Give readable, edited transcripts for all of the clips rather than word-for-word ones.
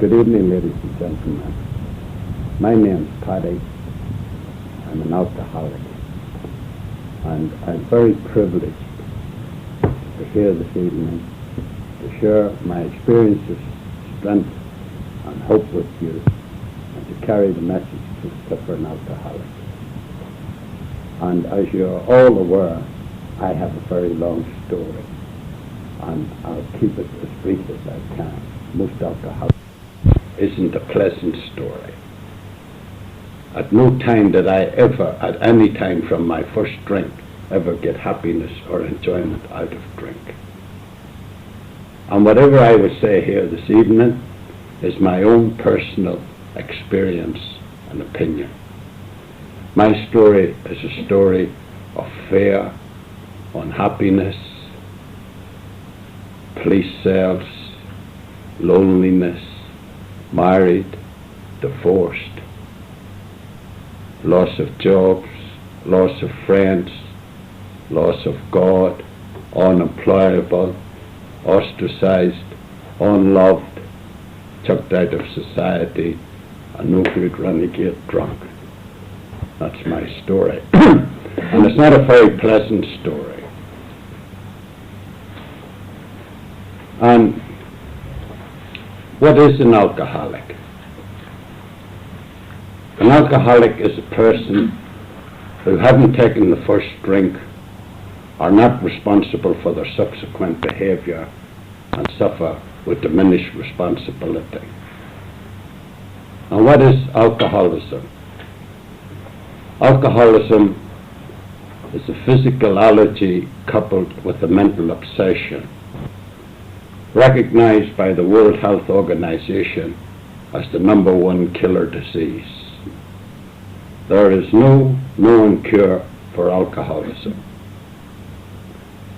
Good evening, ladies and gentlemen. My name's Paddy. I'm an alcoholic, and I'm very privileged to here this evening to share my experiences, strength, and hope with you, and to carry the message to the suffering alcoholic. And as you're all aware, I have a very long story, and I'll keep it as brief as I can. Most alcoholics isn't a pleasant story. At no time did I ever, at any time from my first drink, ever get happiness or enjoyment out of drink. And whatever I will say here this evening is my own personal experience and opinion. My story is a story of fear, unhappiness, police cells, loneliness, married, divorced, loss of jobs, loss of friends, loss of God, unemployable, ostracized, unloved, chucked out of society, a no good renegade drunk. That's my story. And it's not a very pleasant story. And what is an alcoholic? An alcoholic is a person who, having taken the first drink, are not responsible for their subsequent behavior and suffer with diminished responsibility. And what is alcoholism? Alcoholism is a physical allergy coupled with a mental obsession, recognized by the World Health Organization as the #1 killer disease. There is no known cure for alcoholism.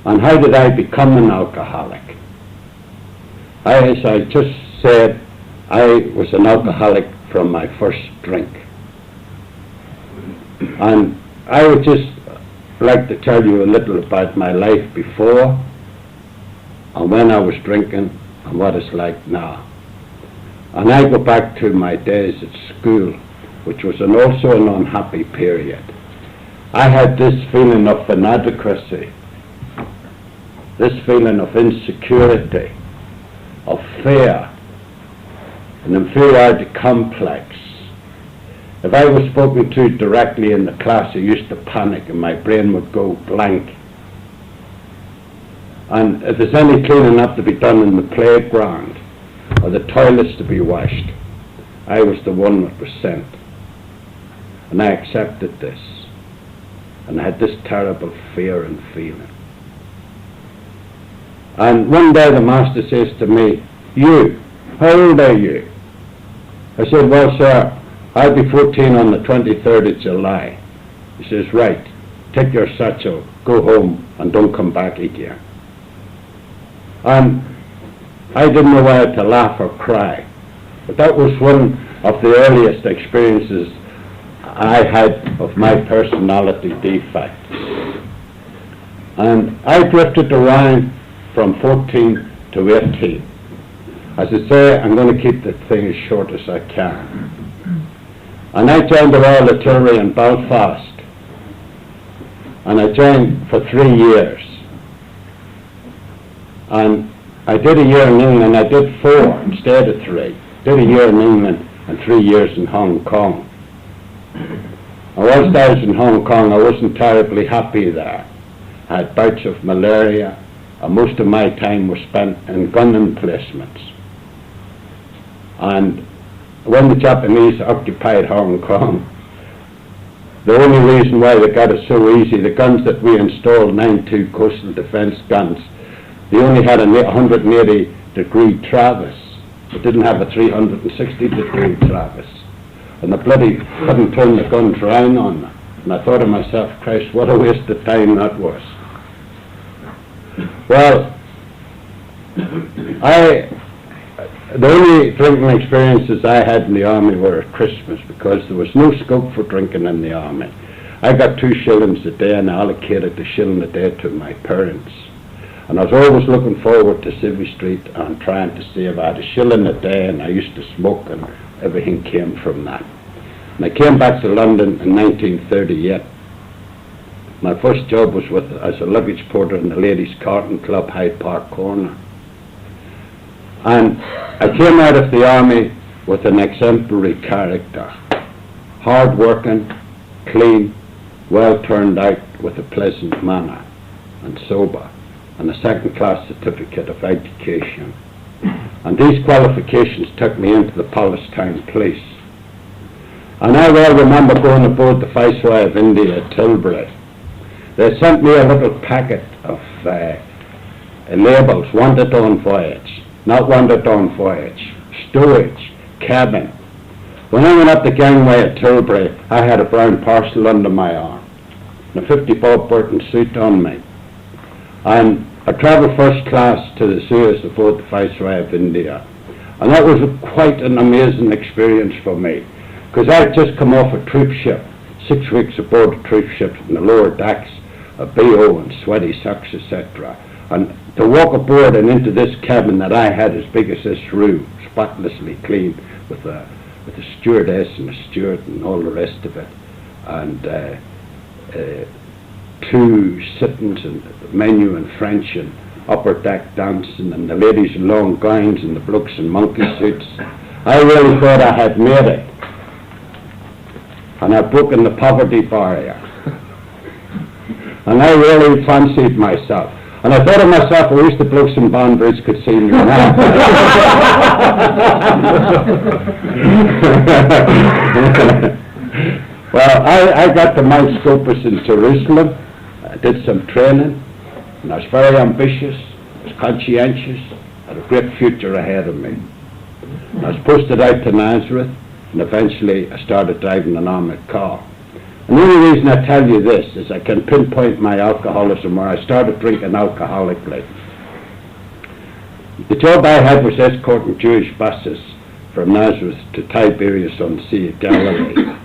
And how did I become an alcoholic? As I just said, I was an alcoholic from my first drink. And I would just like to tell you a little about my life before and when I was drinking and what it's like now. And I go back to my days at school, which was also an unhappy period. I had this feeling of inadequacy, this feeling of insecurity, of fear, an inferiority complex. If I was spoken to directly in the class, I used to panic and my brain would go blank. And if there's any cleaning up to be done in the playground or the toilets to be washed, I was the one that was sent. And I accepted this. And I had this terrible fear and feeling. And one day the master says to me, "You, how old are you?" I said, "Well, sir, I'll be 14 on the 23rd of July. He says, "Right, take your satchel, go home, and don't come back again." And I didn't know whether to laugh or cry. But that was one of the earliest experiences I had of my personality defects. And I drifted around from 14 to 18. As I say, I'm going to keep the thing as short as I can. And I joined the Royal Artillery in Belfast. And I joined for 3 years. And I did a year in England. I did 4 instead of 3. Did a year in England and 3 years in Hong Kong. And whilst I was in Hong Kong, I wasn't terribly happy there. I had bouts of malaria, and most of my time was spent in gun emplacements. And when the Japanese occupied Hong Kong, the only reason why they got it so easy, the guns that we installed, 9.2 coastal defense guns, they only had a 180-degree Travis. It didn't have a 360-degree Travis. And the bloody couldn't turn the guns round on them. And I thought to myself, Christ, what a waste of time that was. Well, the only drinking experiences I had in the army were at Christmas, because there was no scope for drinking in the army. I got 2 shillings a day and I allocated a shilling a day to my parents. And I was always looking forward to Civvy Street and trying to save. I had a shilling a day, and I used to smoke, and everything came from that. And I came back to London in 1938. My first job was as a luggage porter in the Ladies' Carton Club, Hyde Park Corner. And I came out of the army with an exemplary character, hard-working, clean, well turned out, with a pleasant manner, and sober, and a second-class certificate of education. And these qualifications took me into the Palestine Police. And I well remember going aboard the Viceroy of India at Tilbury. They sent me a little packet of labels, wanted on voyage, not wanted on voyage, stowage, cabin. When I went up the gangway at Tilbury, I had a brown parcel under my arm, and a 50 Bob Burton suit on me. And I travelled first class to the Suez aboard the Viceroy of India. And that was quite an amazing experience for me, because I had just come off a troop ship, 6 weeks aboard a troop ship in the lower decks, a BO and sweaty socks, etc. And to walk aboard and into this cabin that I had as big as this room, spotlessly clean, with a stewardess and a steward and all the rest of it, and 2 sittings and the menu in French and upper deck dancing, and the ladies in long gowns and the blokes in monkey suits. I really thought I had made it, and I'd broken the poverty barrier, and I really fancied myself. And I thought of myself, I wish the blokes in Banbridge could see me now. Well, I got to Mount Scopus in Jerusalem. I did some training, and I was very ambitious, I was conscientious, I had a great future ahead of me. I was posted out to Nazareth, and eventually I started driving an armoured car. And the only reason I tell you this is I can pinpoint my alcoholism, where I started drinking alcoholically. The job I had was escorting Jewish buses from Nazareth to Tiberias on the Sea of Galilee.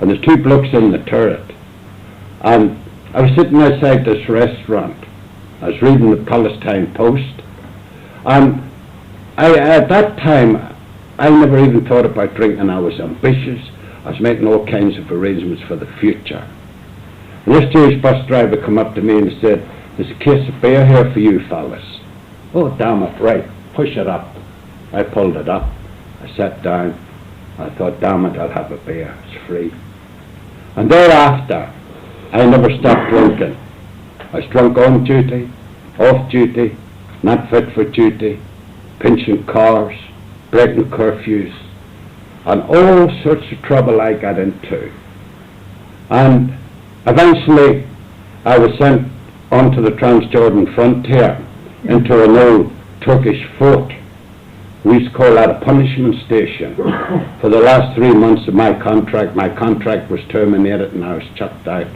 And there's 2 blokes in the turret. And I was sitting outside this restaurant. I was reading the Palestine Post. And at that time, I never even thought about drinking. I was ambitious. I was making all kinds of arrangements for the future. And this Jewish bus driver come up to me and said, "There's a case of beer here for you fellas." "Oh, damn it, right, push it up." I pulled it up. I sat down. I thought, damn it, I'll have a beer. It's free. And thereafter, I never stopped drinking. I was drunk on duty, off duty, not fit for duty, pinching cars, breaking curfews, and all sorts of trouble I got into. And eventually I was sent onto the Transjordan frontier into an old Turkish fort. We used to call that a punishment station. For the last 3 months of my contract was terminated and I was chucked out.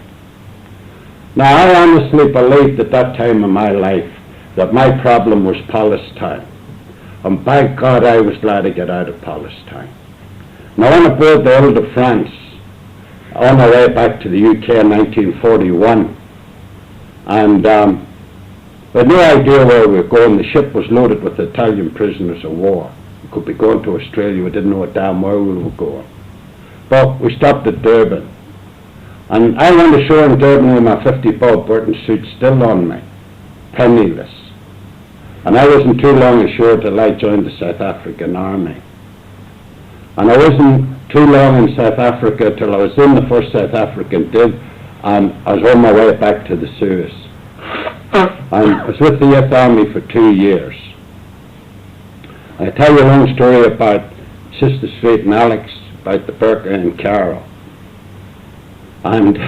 Now I honestly believed at that time in my life that my problem was Palestine. And by God, I was glad to get out of Palestine. Now, on aboard the Ile-de-France, on our way back to the UK in 1941, and we had no idea where we were going. The ship was loaded with Italian prisoners of war. We could be going to Australia. We didn't know a damn where we were going. But we stopped at Durban. And I went ashore in Durban with my 50 Bob Burton suit still on me, penniless. And I wasn't too long ashore till I joined the South African Army. And I wasn't too long in South Africa till I was in the first South African Div, and I was on my way back to the Suez. And I was with the 8th Army for 2 years. I tell you a long story about Sister Sweet and Alex, about the Burka and Carol. And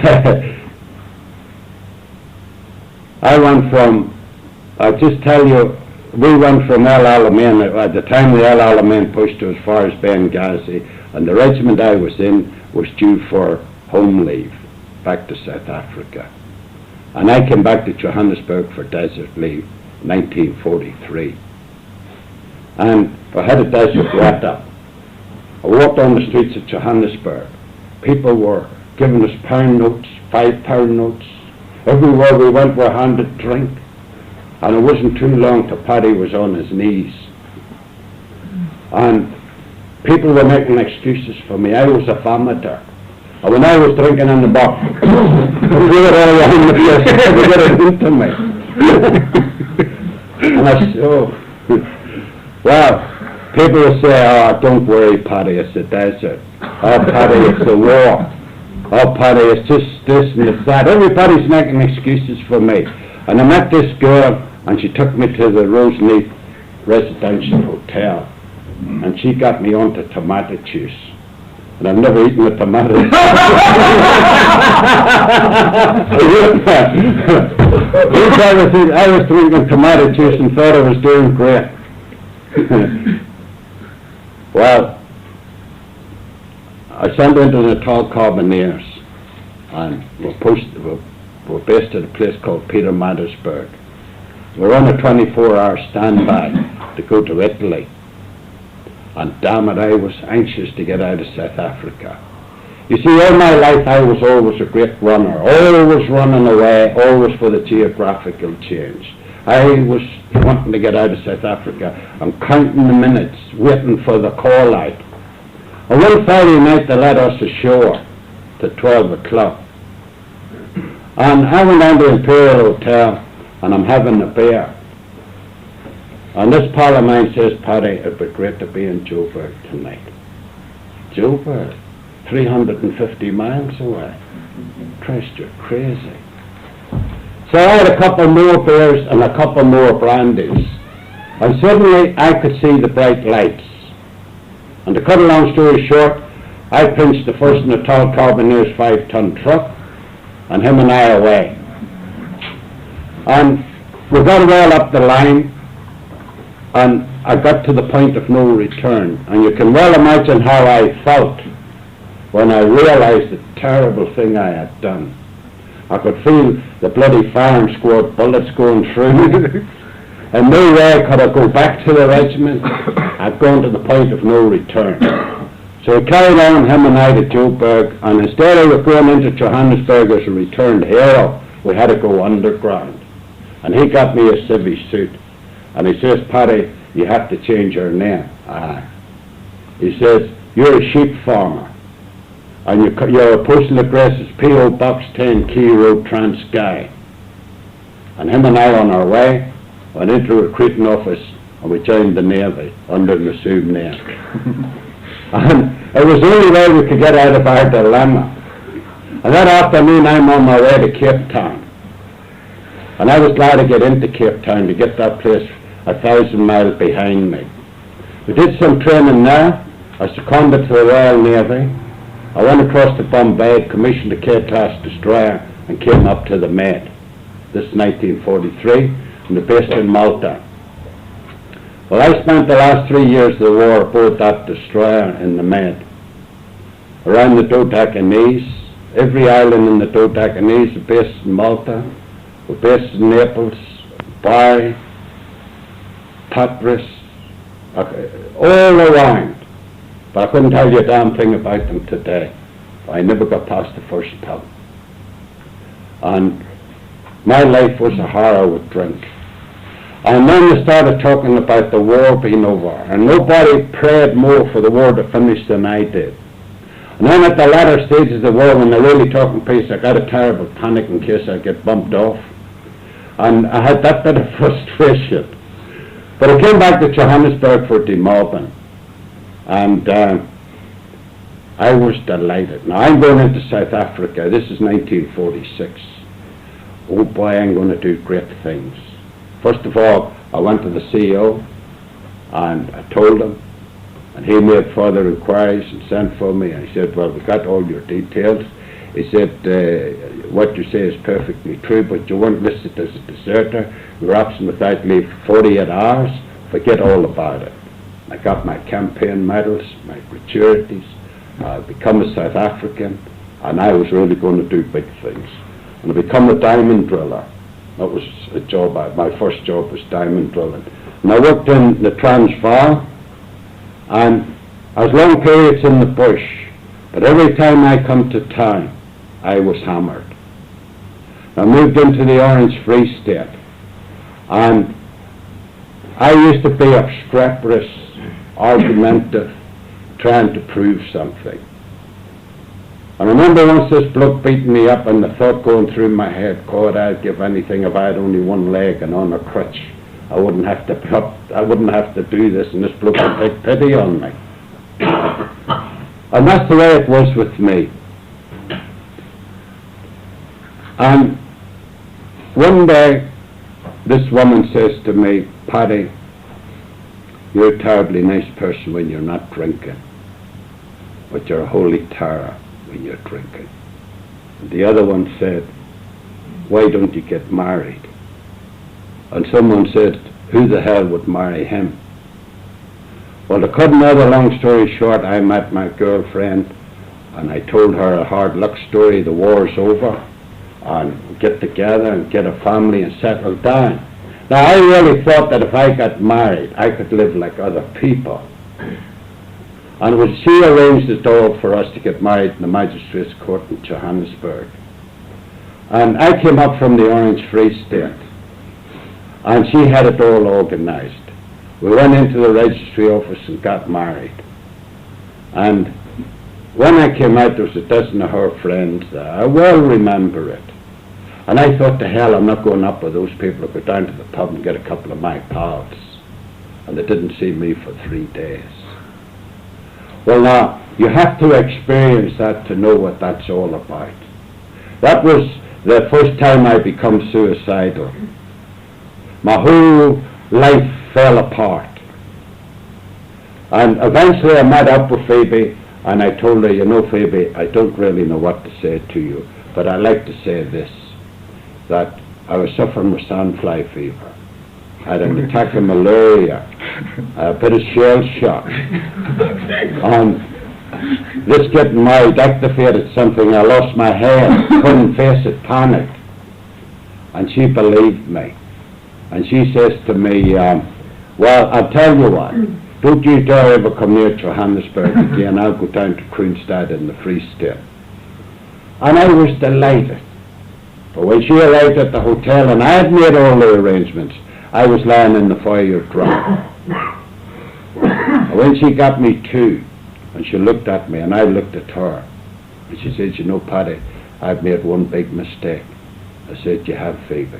I'll just tell you, we went from El Alamein. At the time the El Alamein pushed to as far as Benghazi, and the regiment I was in was due for home leave, back to South Africa. And I came back to Johannesburg for desert leave, 1943. And I had a desert let-up. I walked on the streets of Johannesburg. People were giving us pound notes, £5 notes. Everywhere we went, we were handed drink. And it wasn't too long till Paddy was on his knees. And people were making excuses for me. I was a vomiter. And when I was drinking in the box, they were all around the place, they were getting into me. And I said, oh, well, people would say, oh, don't worry, Paddy, it's the desert. Oh, Paddy, it's the war. Oh, Paddy, it's just this and it's that. Everybody's making excuses for me. And I met this girl, and she took me to the Roseneath Residential Hotel. And she got me onto tomato juice. And I've never eaten a tomato. I was drinking tomato juice and thought I was doing great. Well, I sent into the Tall Carbineers, and we're based at a place called Peter Mattersburg. We're on a 24-hour standby to go to Italy. And damn it, I was anxious to get out of South Africa. You see, all my life I was always a great runner, always running away, always for the geographical change. I was wanting to get out of South Africa. I'm counting the minutes, waiting for the call out. And one Friday night they let us ashore to 12 o'clock. And I went down to the Imperial Hotel and I'm having a beer. And this pal of mine says, Paddy, it'd be great to be in Joburg tonight. Joburg? 350 miles away. Christ, you're crazy. So I had a couple more beers and a couple more brandies. And suddenly I could see the bright lights. And to cut a long story short, I pinched the first in the Tall Carbineers 5-ton truck, and him and I away. And we got it all up the line, and I got to the point of no return. And you can well imagine how I felt when I realized the terrible thing I had done. I could feel the bloody firing squad bullets going through me. In no way could I go back to the regiment. I'd gone to the point of no return. So we carried on, him and I, to Joburg, and instead of going into Johannesburg as a returned hero, we had to go underground. And he got me a civvy suit. And he says, Paddy, you have to change your name. He says, you're a sheep farmer. And your postal address is P.O. Box 10, Key Road, Transkei. And him and I on our way went into a recruiting office and we joined the Navy under an assumed name. And it was the only way we could get out of our dilemma. And that afternoon I'm on my way to Cape Town. And I was glad to get into Cape Town, to get that place 1,000 miles behind me. We did some training there. I seconded to the Royal Navy. I went across to Bombay, commissioned a K-class destroyer, and came up to the Med. This is 1943, and they're based in Malta. Well, I spent the last 3 years of the war aboard that destroyer in the Med. Around the Dodecanese, every island in the Dodecanese are based in Malta. We're based in Naples, Bari, Patras, all around. But I couldn't tell you a damn thing about them today. I never got past the first pub. And my life was a horror with drink. And then they started talking about the war being over. And nobody prayed more for the war to finish than I did. And then at the latter stages of the war, when they're really talking peace, I got a terrible panic in case I get bumped off. And I had that bit of frustration. But I came back to Johannesburg for demobbing. And I was delighted. Now I'm going into South Africa. This is 1946. Oh boy, I'm going to do great things. First of all, I went to the CEO and I told him, and he made further inquiries and sent for me. I said, well, we got all your details. He said, what you say is perfectly true, but you weren't listed as a deserter. You were absent without leave for 48 hours. Forget all about it. I got my campaign medals, my gratuities. I become a South African, and I was really going to do big things. And I become a diamond driller. That was a job, my first job was diamond drilling. And I worked in the Transvaal, and I was long periods in the bush, but every time I come to town, I was hammered. I moved into the Orange Free State, And I used to be obstreperous, argumentative, trying to prove something. I remember once this bloke beating me up and the thought going through my head, God, I'd give anything if I had only one leg and on a crutch. I wouldn't have to do this, and this bloke would take pity on me. And that's the way it was with me. And one day, this woman says to me, Paddy, you're a terribly nice person when you're not drinking, but you're a holy terror when you're drinking. And the other one said, why don't you get married? And someone said, who the hell would marry him? Well, to cut another long story short, I met my girlfriend and I told her a hard luck story, the war's over, and get together and get a family and settle down. Now, I really thought that if I got married, I could live like other people. And she arranged it all for us to get married in the Magistrates' Court in Johannesburg. And I came up from the Orange Free State, and she had it all organised. We went into the registry office and got married. And when I came out, there was a dozen of her friends there. I well remember it. And I thought, to hell, I'm not going up with those people who go down to the pub and get a couple of my pals. And they didn't see me for 3 days. Well, now, you have to experience that to know what that's all about. That was the first time I become suicidal. My whole life fell apart. And eventually I met up with Phoebe, and I told her, you know, Phoebe, I don't really know what to say to you, but I'd like to say this, that I was suffering with sandfly fever. I had an attack of malaria, a bit of shell shock. And this getting married activated something. I lost my hair, couldn't face it, panicked. And she believed me. And she says to me, well, I'll tell you what, don't you dare ever come near Johannesburg again. I'll go down to Kroonstad in the Free State. And I was delighted. But when she arrived at the hotel, and I had made all the arrangements, I was lying in the foyer drunk. And when she got me to, and she looked at me, and I looked at her, and she said, you know, Paddy, I've made one big mistake. I said, you have, Phoebe?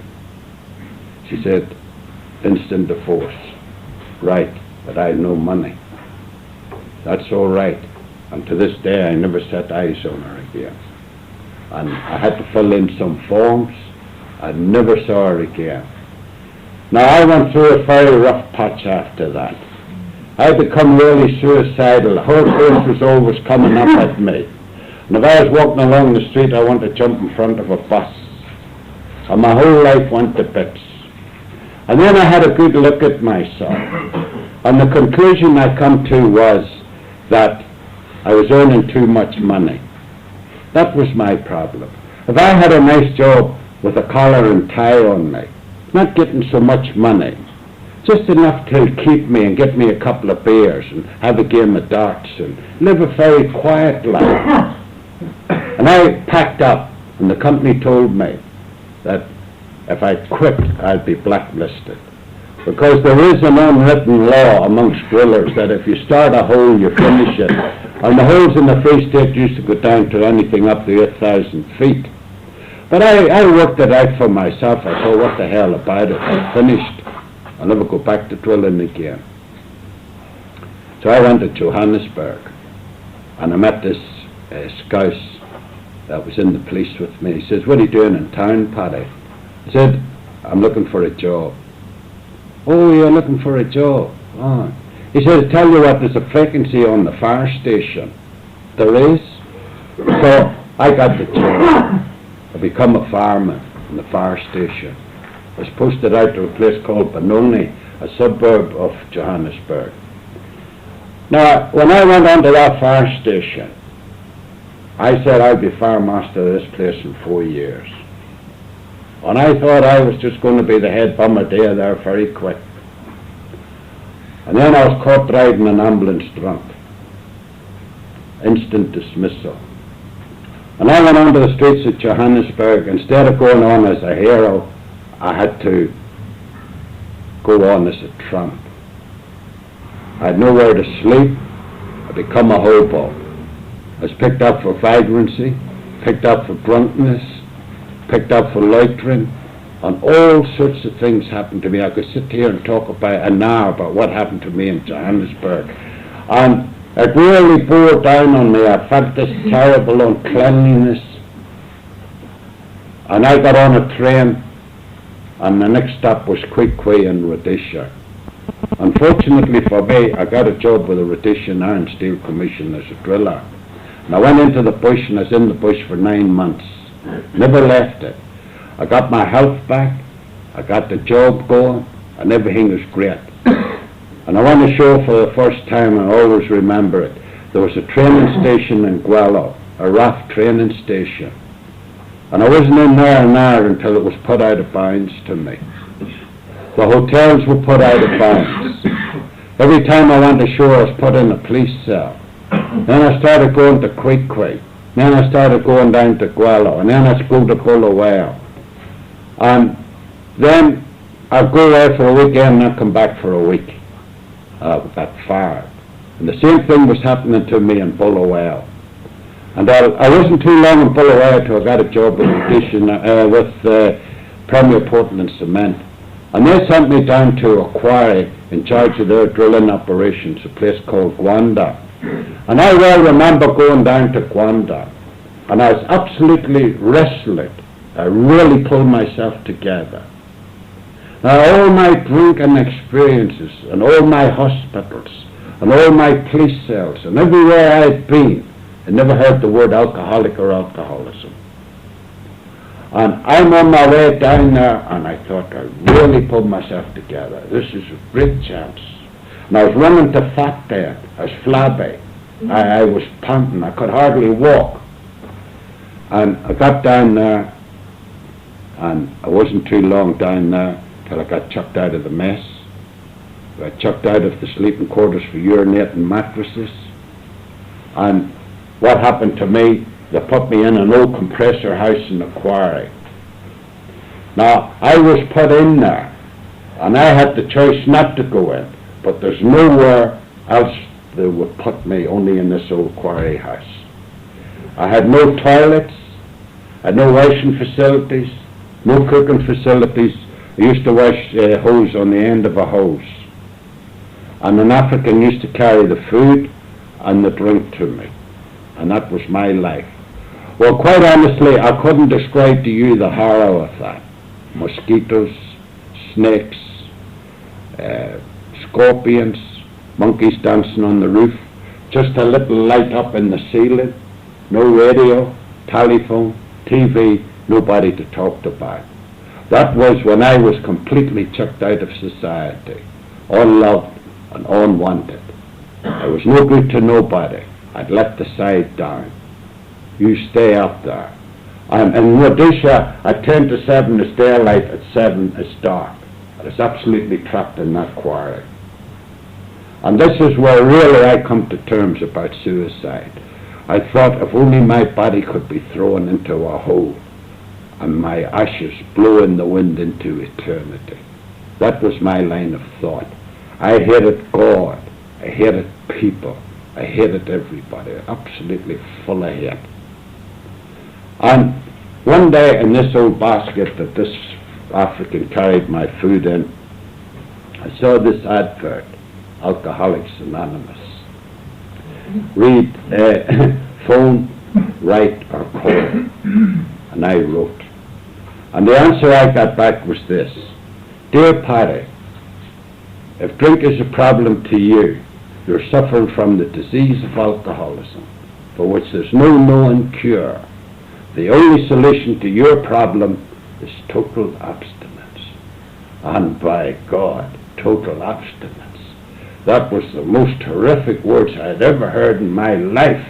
She said, instant divorce. Right, but I had no money. That's all right. And to this day, I never set eyes on her again. And I had to fill in some forms. I never saw her again. Now, I went through a very rough patch after that. I had become really suicidal. Her face was always coming up at me. And if I was walking along the street, I wanted to jump in front of a bus. And my whole life went to bits. And then I had a good look at myself. And the conclusion I come to was that I was earning too much money. That was my problem. If I had a nice job with a collar and tie on me, not getting so much money, just enough to keep me and get me a couple of beers and have a game of darts and live a very quiet life. And I packed up, and the company told me that if I quit, I'd be blacklisted. Because there is an unwritten law amongst drillers that if you start a hole, you finish it. And the holes in the Free State used to go down to anything up to 8,000 feet. But I worked it out for myself. I thought, what the hell about it? I finished. I'll never go back to drilling again. So I went to Johannesburg, and I met this scouse that was in the police with me. He says, what are you doing in town, Paddy? I said, I'm looking for a job. Oh, you're looking for a job? Oh. He said, I tell you what, there's a vacancy on the fire station. There is? So I got the job. I become a fireman in the fire station. I was posted out to a place called Benoni, a suburb of Johannesburg. Now, when I went onto that fire station, I said I'd be fire master of this place in 4 years. And I thought I was just going to be the head bombardier there very quick. And then I was caught driving an ambulance drunk. Instant dismissal. And I went onto the streets of Johannesburg. Instead of going on as a hero, I had to go on as a tramp. I had nowhere to sleep. I become a hobo. I was picked up for vagrancy, picked up for drunkenness, picked up for loitering, and all sorts of things happened to me. I could sit here and talk about an hour about what happened to me in Johannesburg. And it really bore down on me. I felt this terrible uncleanliness. And I got on a train, and the next stop was Queequeg in Rhodesia. Unfortunately for me, I got a job with the Rhodesian Iron Steel Commission as a driller. And I went into the bush, and I was in the bush for 9 months. Never left it. I got my health back, I got the job going, and everything was great. And I want to show for the first time, and I always remember it, there was a training station in Gwello, a RAF training station. And I wasn't in there an hour until it was put out of bounds to me. The hotels were put out of bounds. Every time I went ashore, I was put in a police cell. Then I started going to Queequeg. Then I started going down to Gwello. And then I'd go to Bulawayo. And then I'd go there for a weekend and I'd come back for a week. That far. And the same thing was happening to me in Bulawayo. And I wasn't too long in Bulawayo till I got a job with Premier Portland Cement. And they sent me down to a quarry in charge of their drilling operations, a place called Gwanda. And I well remember going down to Gwanda, and I was absolutely restless. I really pulled myself together. Now all my drinking experiences, and all my hospitals, and all my police cells, and everywhere I had been, I never heard the word alcoholic or alcoholism. And I'm on my way down there, and I thought I really pulled myself together. This is a great chance. And I was running to fat then. I was flabby. I was panting. I could hardly walk. And I got down there, and I wasn't too long down there till I got chucked out of the mess. I got chucked out of the sleeping quarters for urinating mattresses. And what happened to me, they put me in an old compressor house in the quarry. Now, I was put in there, and I had the choice not to go in, but there's nowhere else they would put me, only in this old quarry house. I had no toilets, I had no washing facilities, no cooking facilities. I used to wash hose on the end of a hose. And an African used to carry the food and the drink to me. And that was my life. Well, quite honestly, I couldn't describe to you the horror of that. Mosquitoes, snakes, scorpions, monkeys dancing on the roof, just a little light up in the ceiling, no radio, telephone, TV, nobody to talk about. That was when I was completely chucked out of society, unloved and unwanted. I was no good to nobody. I'd let the side down. You stay up there. In Rhodesia, at 10 to 7 is daylight, at 7 is dark. I was absolutely trapped in that quarry. And this is where really I come to terms about suicide. I thought if only my body could be thrown into a hole and my ashes blow in the wind into eternity. That was my line of thought. I hated God. I hated people. I hated everybody. Absolutely full of hate. And one day in this old basket that this African carried my food in, I saw this advert, Alcoholics Anonymous. Read, phone, write, or call. And I wrote. And the answer I got back was this: Dear Paddy, if drink is a problem to you, you're suffering from the disease of alcoholism, for which there's no known cure. The only solution to your problem is total abstinence. And by God, total abstinence. That was the most horrific words I had ever heard in my life.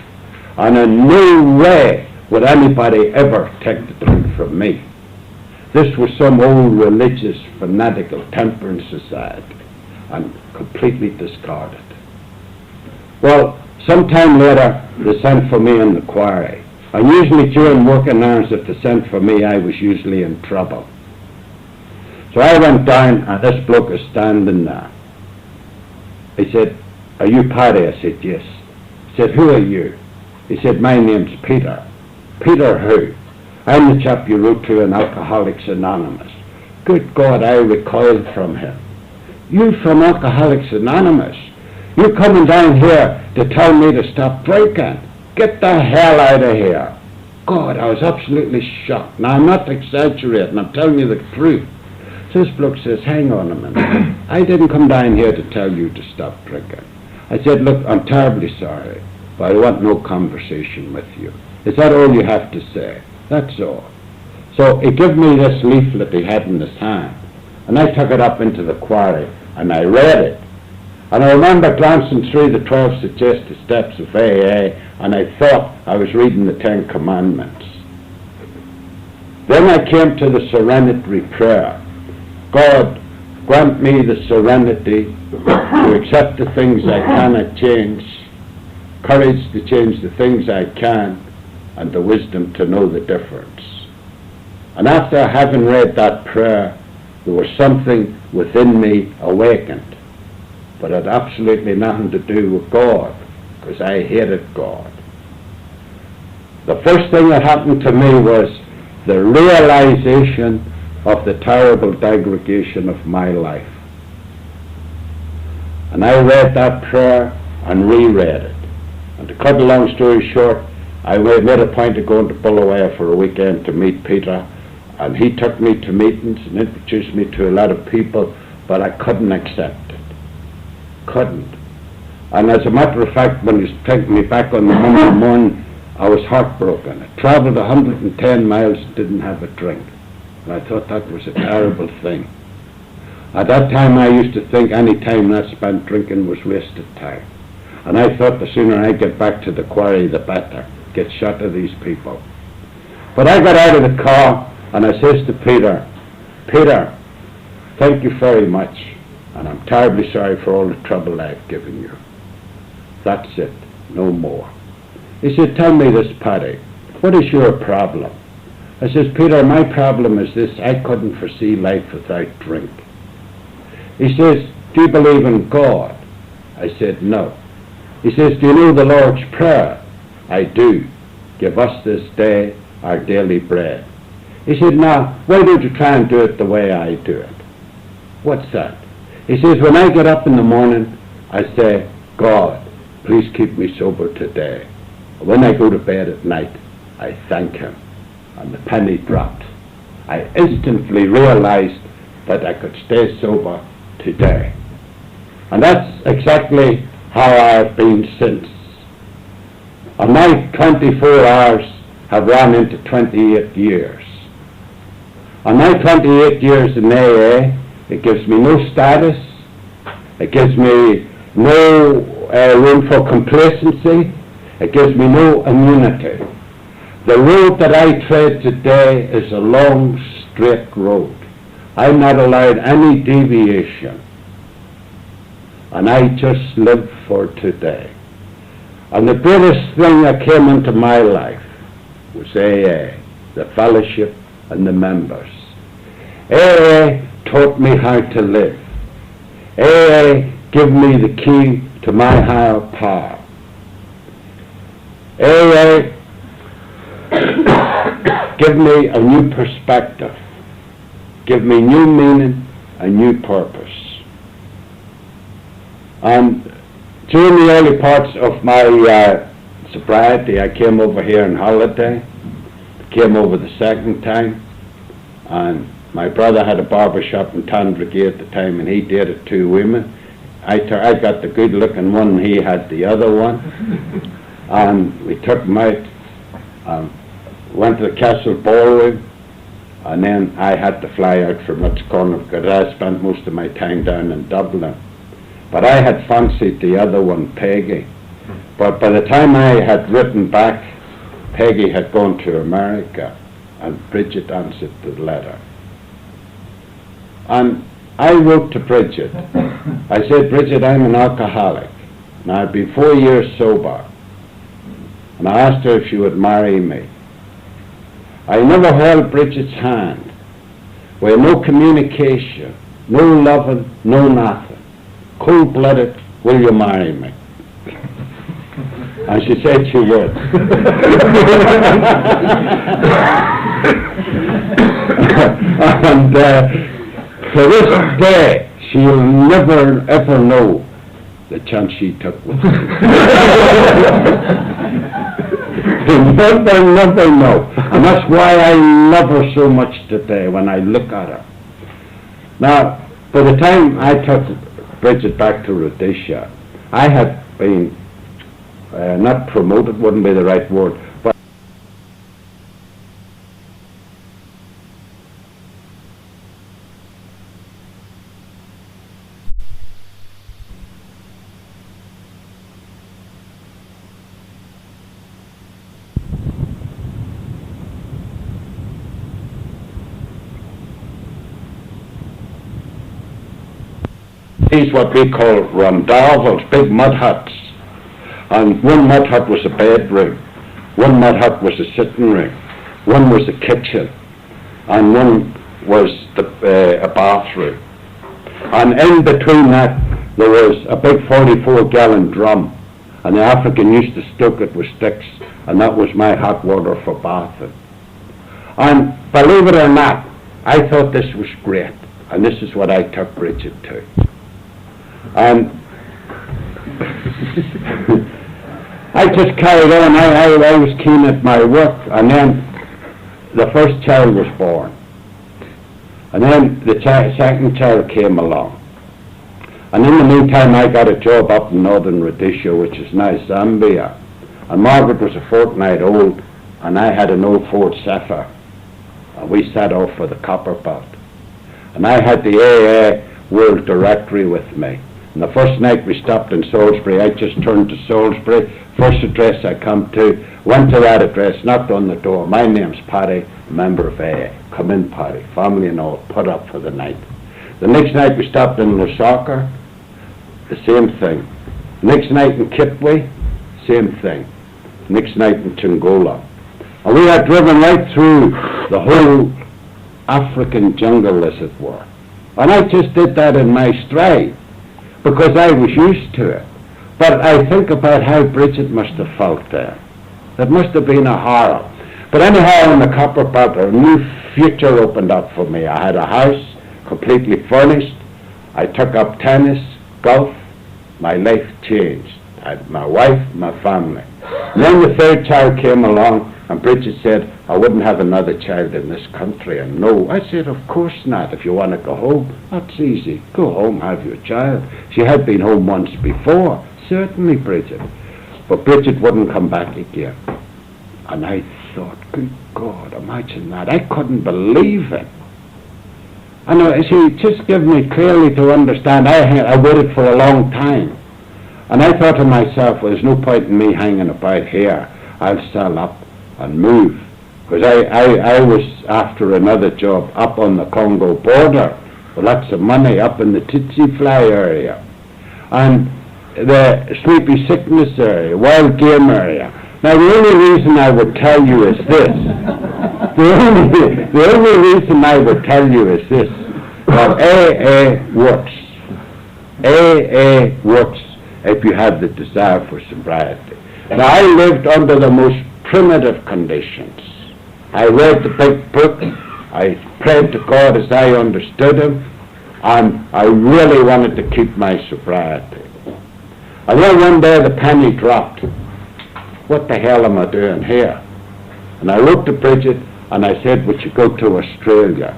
And in no way would anybody ever take the drink from me. This was some old religious, fanatical temperance society, and completely discarded. Well, sometime later, they sent for me in the quarry. And usually during working hours, if they sent for me, I was usually in trouble. So I went down, and this bloke is standing there. He said, "Are you Paddy?" I said, "Yes." He said, "Who are you?" He said, "My name's Peter." "Peter who?" "I'm the chap you wrote to in Alcoholics Anonymous." Good God, I recoiled from him. "You from Alcoholics Anonymous? You coming down here to tell me to stop drinking? Get the hell out of here." God, I was absolutely shocked. Now, I'm not exaggerating, I'm telling you the truth. So this bloke says, "Hang on a minute. I didn't come down here to tell you to stop drinking." I said, "Look, I'm terribly sorry, but I want no conversation with you. Is that all you have to say?" "That's all." So he gave me this leaflet he had in his hand, and I took it up into the quarry, and I read it. And I remember glancing through the 12 suggested steps of AA, and I thought I was reading the 10 Commandments. Then I came to the serenity prayer. God, grant me the serenity to accept the things I cannot change, courage to change the things I can, and the wisdom to know the difference. And after having read that prayer, there was something within me awakened. But it had absolutely nothing to do with God, because I hated God. The first thing that happened to me was the realization of the terrible degradation of my life. And I read that prayer and reread it. And to cut a long story short, I made a point of going to Bulawayo for a weekend to meet Peter, and he took me to meetings and introduced me to a lot of people, but I couldn't accept it. Couldn't. And as a matter of fact, when he was taking me back on the Monday morning, I was heartbroken. I travelled 110 miles and didn't have a drink. And I thought that was a terrible thing. At that time I used to think any time I spent drinking was wasted time. And I thought the sooner I get back to the quarry, the better. Get shot of these people. But I got out of the car and I says to Peter, "Peter, thank you very much. And I'm terribly sorry for all the trouble I've given you. That's it, no more." He said, "Tell me this, Paddy, what is your problem?" I says, "Peter, my problem is this, I couldn't foresee life without drink." He says, "Do you believe in God?" I said, "No." He says, "Do you know the Lord's Prayer?" "I do. Give us this day our daily bread." He said, "Now, why don't you try and do it the way I do it?" "What's that?" He says, "When I get up in the morning, I say, 'God, please keep me sober today.' When I go to bed at night, I thank him." And the penny dropped. I instantly realized that I could stay sober today. And that's exactly how I've been since. And my 24 hours have run into 28 years. And my 28 years in AA, it gives me no status, it gives me no room for complacency, it gives me no immunity. The road that I tread today is a long, straight road. I'm not allowed any deviation. And I just live for today. And the greatest thing that came into my life was AA, the fellowship and the members. AA taught me how to live. AA gave me the key to my higher power. AA give me a new perspective, give me new meaning and new purpose. And during the early parts of my sobriety, I came over here on holiday, came over the second time, and my brother had a barber shop in Tandragee at the time, and he dated 2 women. I got the good looking one and he had the other one. And we took him out, went to the Castle Ballroom, and then I had to fly out from Corner because I spent most of my time down in Dublin. But I had fancied the other one, Peggy. But by the time I had written back, Peggy had gone to America, and Bridget answered the letter. And I wrote to Bridget. I said, "Bridget, I'm an alcoholic. Now, I've been 4 years sober." And I asked her if she would marry me. I never held Bridget's hand, with no communication, no loving, no nothing. Cold-blooded, will you marry me? And she said she would. And to this day, she'll never ever know the chance she took with me. Never know. And that's why I love her so much today when I look at her. Now, by the time I took Bridget back to Rhodesia, I had been, not promoted, wouldn't be the right word, but these what we call rondavels, big mud huts. And one mud hut was a bedroom, one mud hut was a sitting room, one was a kitchen, and one was a bathroom. And in between that, there was a big 44-gallon drum, and the African used to stoke it with sticks, and that was my hot water for bathing. And believe it or not, I thought this was great, and this is what I took Bridget to. And I just carried on. I was keen at my work, and then the first child was born. And then the second child came along. And in the meantime, I got a job up in northern Rhodesia, which is now Zambia. And Margaret was a fortnight old, and I had an old Ford Zephyr. And we set off for the copper belt. And I had the AA World Directory with me. And the first night we stopped in Salisbury, I just turned to Salisbury. First address I come to, went to that address, knocked on the door. My name's Paddy, member of AA. Come in, Paddy. Family and all, put up for the night. The next night we stopped in Lusaka, the same thing. Next night in Kitwe, same thing. Next night in Chingola. And we had driven right through the whole African jungle, as it were. And I just did that in my stride, because I was used to it. But I think about how Bridget must have felt there. It must have been a horror. But anyhow, in the copper belt, a new future opened up for me. I had a house, completely furnished. I took up tennis, golf. My life changed. I had my wife, my family. And then the third child came along, and Bridget said, I wouldn't have another child in this country. And no, I said, of course not. If you want to go home, that's easy. Go home, have your child. She had been home once before. Certainly, Bridget. But Bridget wouldn't come back again. And I thought, good God, imagine that. I couldn't believe it. And she just gave me clearly to understand. I waited for a long time. And I thought to myself, well, there's no point in me hanging about here. I'll sell up and move. Because I was after another job up on the Congo border, with lots of money up in the Tsetse Fly area, and the sleepy sickness area, wild game area. Now the only reason I would tell you is this. The only reason I would tell you is this. That AA works. AA works if you have the desire for sobriety. Now I lived under the most primitive conditions. I read the big book, I prayed to God as I understood him, and I really wanted to keep my sobriety. And then one day the penny dropped. What the hell am I doing here? And I wrote to Bridget and I said, would you go to Australia?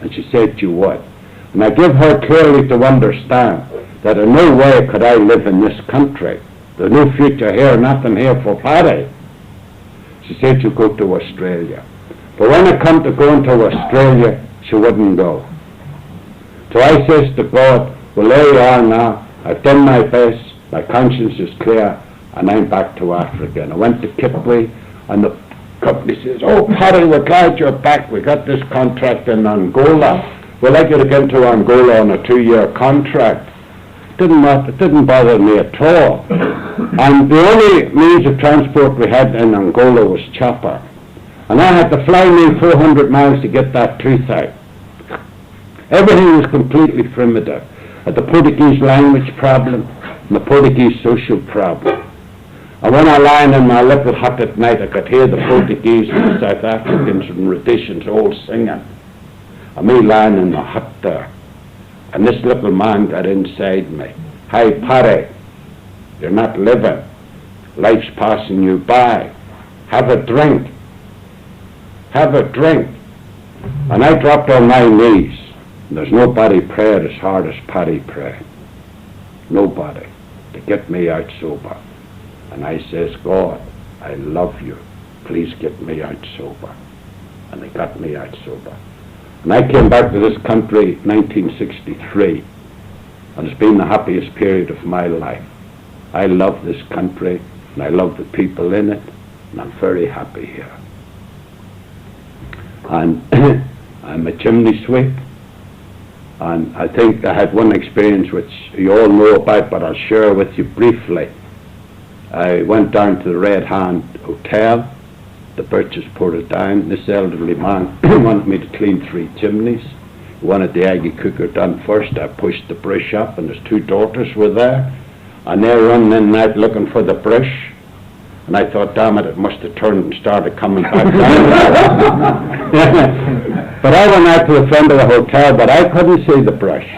And she said you would. And I gave her clearly to understand that in no way could I live in this country. There's no future here, nothing here for Paddy. She said you go to Australia. But when it come to going to Australia, she wouldn't go. So I says to God, well, there you are now. I've done my best. My conscience is clear. And I'm back to Africa. And I went to Kitwe, and the company says, oh, Paddy, we're glad you're back. We got this contract in Angola. We'd like you to get into Angola on a 2-year contract. It didn't bother me at all. And the only means of transport we had in Angola was chopper. And I had to fly me 400 miles to get that tooth out. Everything was completely primitive. The Portuguese language problem, and the Portuguese social problem. And when I lying in my little hut at night, I could hear the Portuguese and the South Africans and Rhodesians all singing. And me lying in the hut there. And this little man got inside me. Hey, Padre, you're not living. Life's passing you by. Have a drink. Have a drink. And I dropped on my knees. There's nobody prayed as hard as Paddy prayed. Nobody. To get me out sober. And I says, God, I love you. Please get me out sober. And they got me out sober. And I came back to this country in 1963. And it's been the happiest period of my life. I love this country, and I love the people in it, and I'm very happy here. And I'm a chimney sweep. And I think I had one experience which you all know about, but I'll share with you briefly. I went down to the Red Hand Hotel, the Birches Portadown. This elderly man wanted me to clean 3 chimneys. He wanted the Aggie cooker done first. I pushed the brush up, and his 2 daughters were there, and they're running in and out looking for the brush. And I thought, damn it must have turned and started coming back down. But I went out to the front of the hotel, but I couldn't see the brush.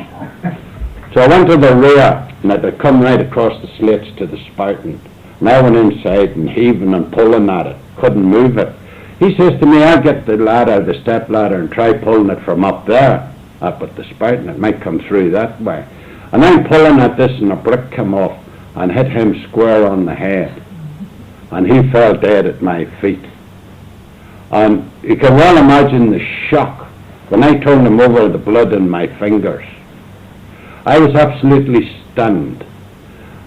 So I went to the rear, and it had come right across the slates to the spouting. And I went inside and heaving and pulling at it, couldn't move it. He says to me, I'll get the ladder, the step ladder, and try pulling it from up there, up at the spouting. It might come through that way. And I'm pulling at this, and a brick came off and hit him square on the head. And he fell dead at my feet. And you can well imagine the shock when I turned him over, the blood in my fingers. I was absolutely stunned.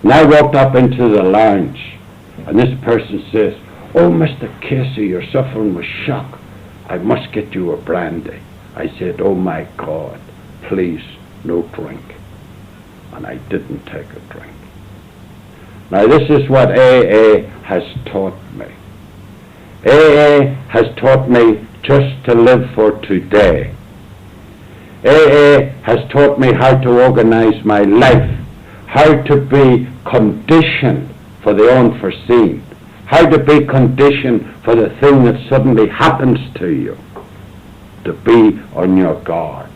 And I walked up into the lounge, and this person says, oh, Mr. Casey, you're suffering with shock. I must get you a brandy. I said, oh my God, please, no drink. And I didn't take a drink. Now this is what AA has taught me. AA has taught me just to live for today. AA has taught me how to organize my life, how to be conditioned for the unforeseen, how to be conditioned for the thing that suddenly happens to you, to be on your guard.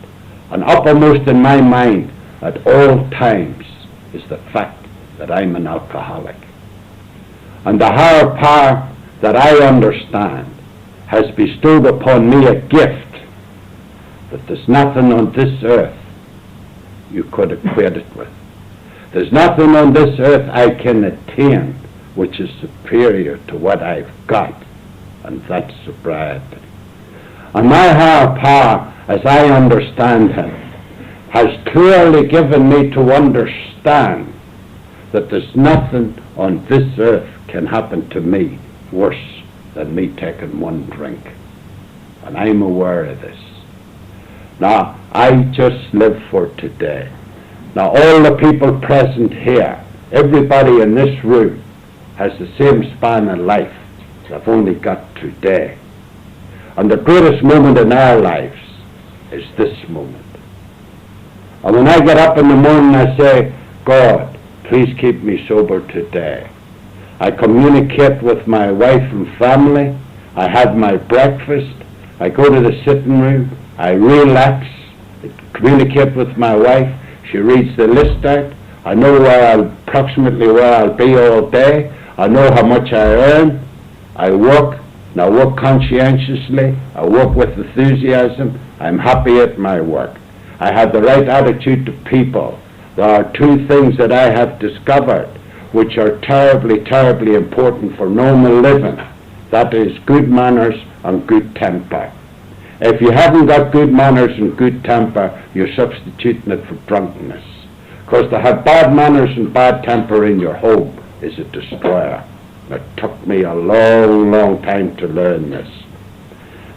And uppermost in my mind at all times is the fact that I'm an alcoholic. And the higher power that I understand has bestowed upon me a gift that there's nothing on this earth you could equate it with. There's nothing on this earth I can attain which is superior to what I've got, and that's sobriety. And my higher power, as I understand him, has clearly given me to understand that there's nothing on this earth can happen to me worse than me taking one drink. And I'm aware of this. Now, I just live for today. Now, all the people present here, everybody in this room, has the same span of life. They've only got today. And the greatest moment in our lives is this moment. And when I get up in the morning, I say, God, please keep me sober today. I communicate with my wife and family. I have my breakfast. I go to the sitting room. I relax. I communicate with my wife. She reads the list out. I know approximately where I'll be all day. I know how much I earn. I work, and I work conscientiously. I work with enthusiasm. I'm happy at my work. I have the right attitude to people. There are 2 things that I have discovered which are terribly, terribly important for normal living. That is good manners and good temper. If you haven't got good manners and good temper, you're substituting it for drunkenness. Because to have bad manners and bad temper in your home is a destroyer. It took me a long, long time to learn this.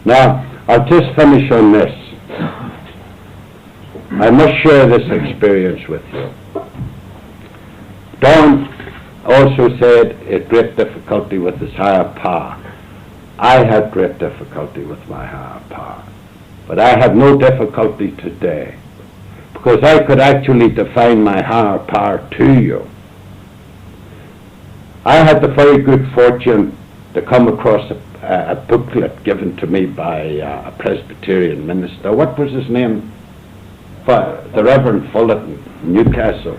Now, I'll just finish on this. I must share this experience with you. Don also said he had great difficulty with his higher power. I had great difficulty with my higher power. But I have no difficulty today, because I could actually define my higher power to you. I had the very good fortune to come across a booklet given to me by a Presbyterian minister. What was his name? The Reverend Fullerton, Newcastle.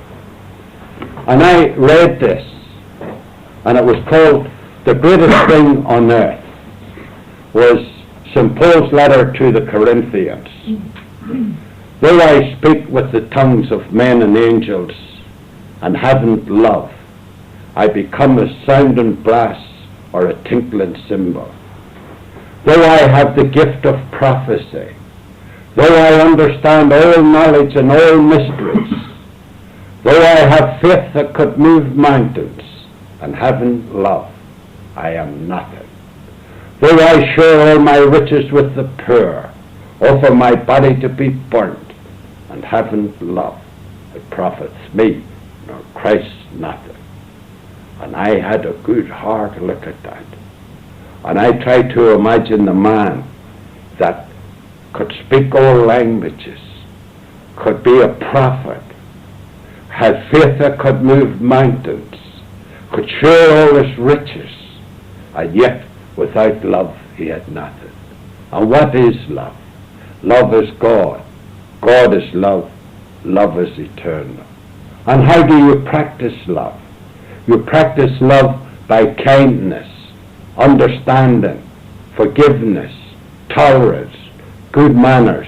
And I read this, and it was called "The Greatest Thing on Earth was St. Paul's letter to the Corinthians. Though I speak with the tongues of men and angels and haven't love, I become a sounding brass or a tinkling cymbal. Though I have the gift of prophecy, though I understand all knowledge and all mysteries, though I have faith that could move mountains and haven't love, I am nothing. Though I share all my riches with the poor, offer my body to be burnt, and haven't love, it profits me nor Christ nothing. And I had a good hard look at that. And I tried to imagine the man that could speak all languages, could be a prophet, had faith that could move mountains, could share all his riches, and yet without love he had nothing. And what is love? Love is God. God is love. Love is eternal. And how do you practice love? You practice love by kindness, understanding, forgiveness, tolerance, good manners,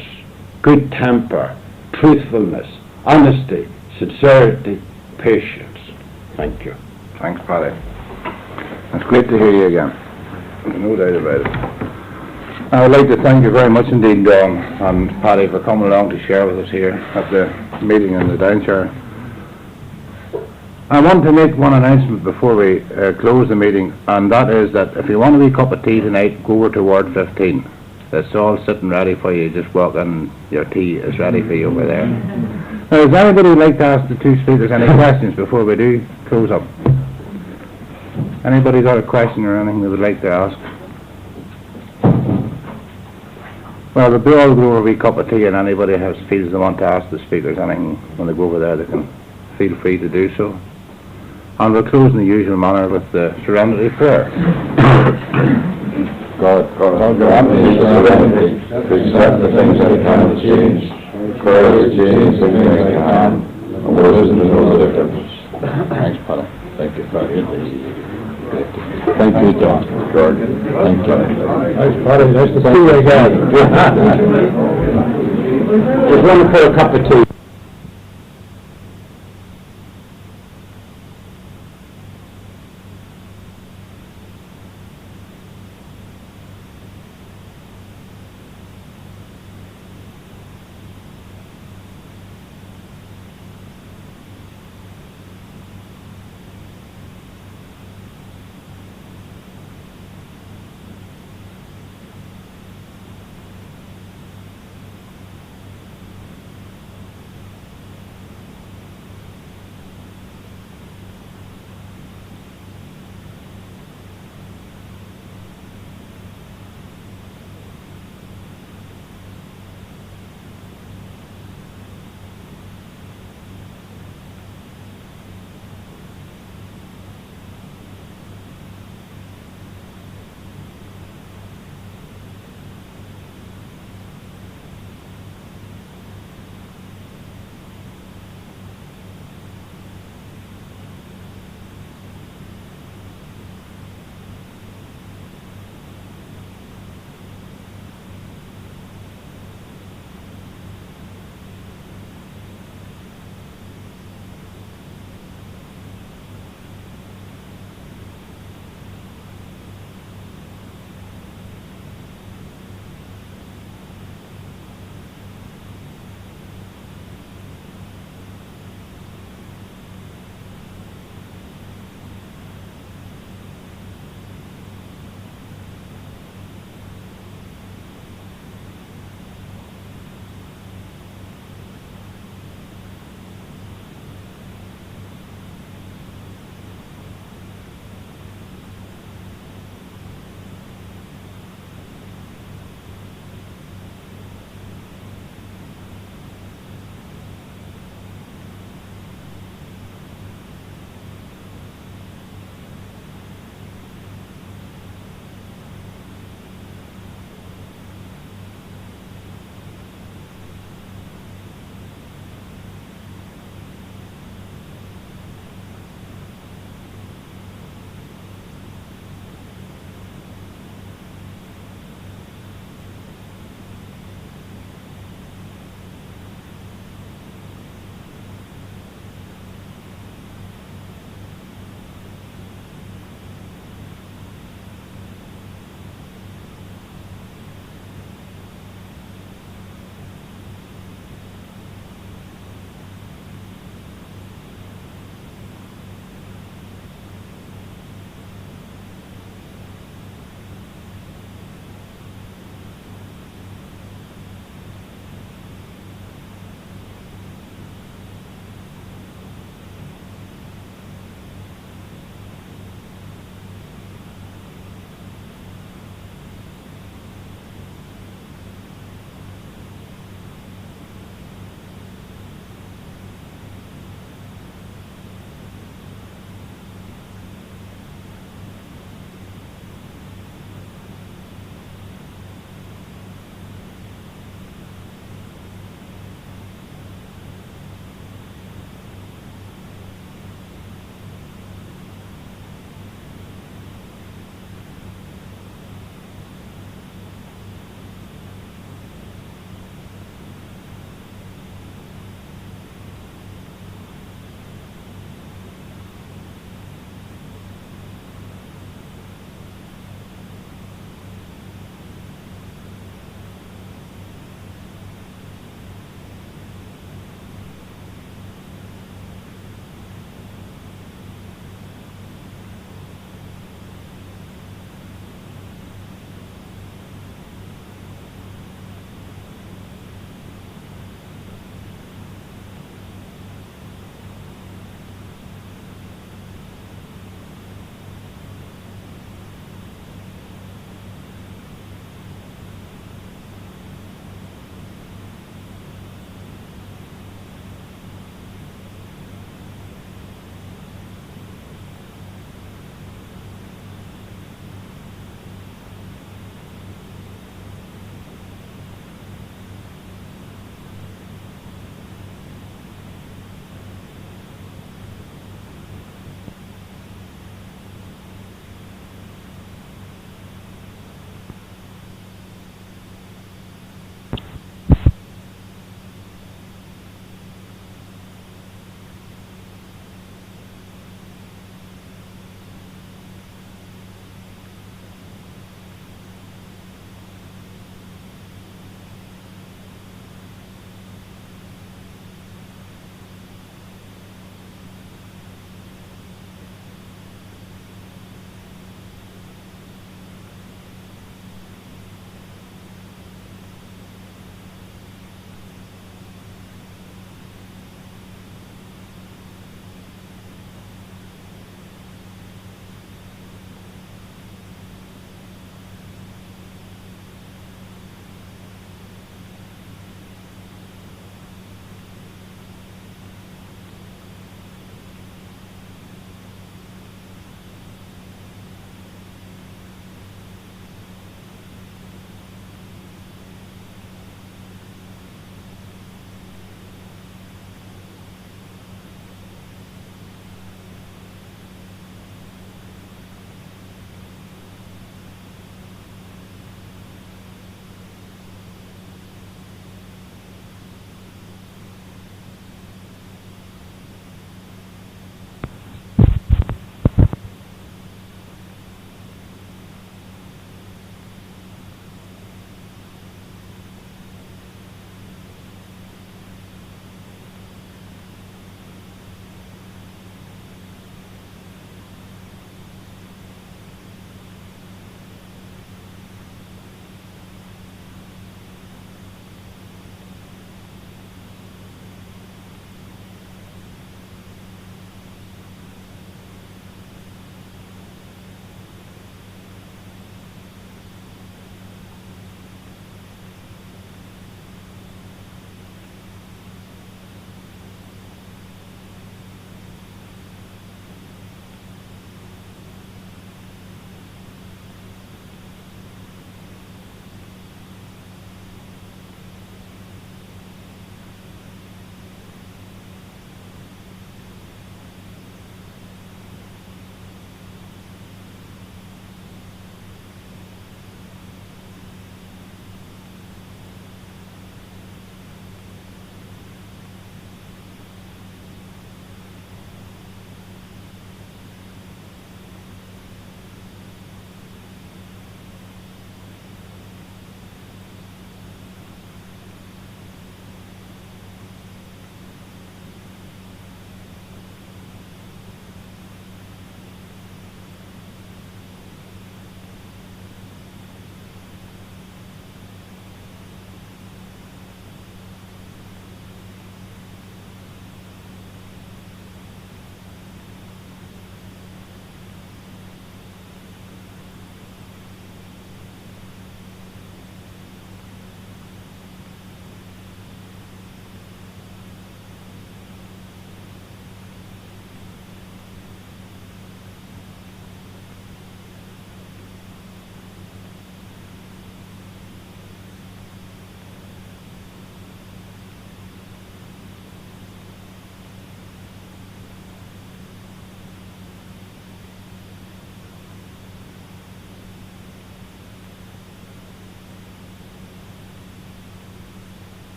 good temper, truthfulness, honesty, sincerity, patience. Thank you. Thanks, Paddy. It's great to hear you again. No doubt about it. I would like to thank you very much indeed, Dawn and Paddy, for coming along to share with us here at the meeting in the Downshire. I want to make one announcement before we close the meeting, and that is that if you want a wee cup of tea tonight, go over to Ward 15. It's all sitting ready for you. Just walk in, your tea is ready for you over there. Now, does anybody like to ask the two speakers any questions before we do close up? Anybody got a question or anything they would like to ask? Well, we'll all go over a wee cup of tea, and anybody feels they want to ask the speakers anything when they go over there, they can feel free to do so. And we'll close in the usual manner with the serenity prayer. God grant me serenity to accept the things I cannot change, courage to change the things I can, and wisdom to know the difference. Thanks, Paddy. Thank you, Father. Thank you, John. George. Thank you. Nice, Paddy. Nice to see you again. Just want to pour a cup of tea.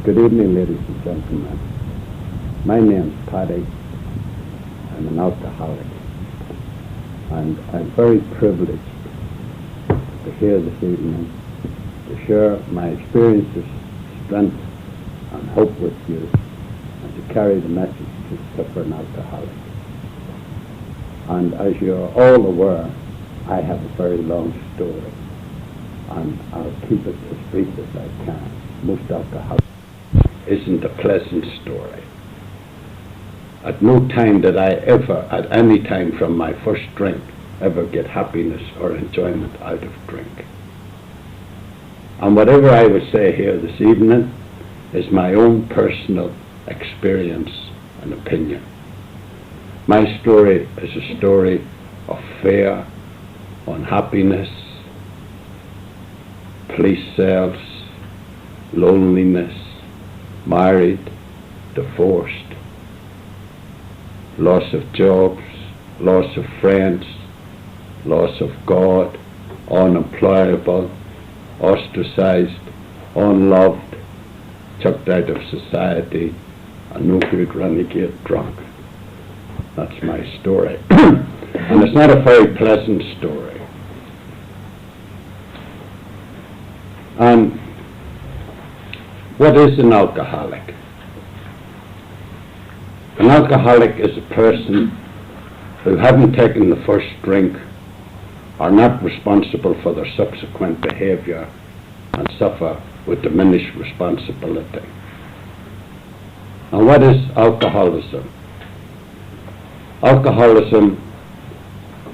Good evening, ladies and gentlemen. My name's Paddy. I'm an alcoholic. And I'm very privileged to here this evening to share my experiences, strength, and hope with you, and to carry the message to suffering alcoholics. And as you're all aware, I have a very long story, and I'll keep it as brief as I can. Most alcoholics isn't a pleasant story. At no time did I ever, at any time from my first drink, ever get happiness or enjoyment out of drink. And whatever I would say here this evening is my own personal experience and opinion. My story is a story of fear, unhappiness, police cells, loneliness, married, divorced, loss of jobs, loss of friends, loss of God, unemployable, ostracized, unloved, chucked out of society, a no good renegade drunk. That's my story. And it's not a very pleasant story. And what is an alcoholic? An alcoholic is a person who, having taken the first drink, are not responsible for their subsequent behavior and suffer with diminished responsibility. And what is alcoholism? Alcoholism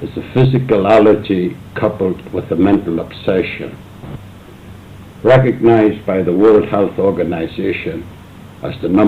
is a physical allergy coupled with a mental obsession, recognized by the World Health Organization as the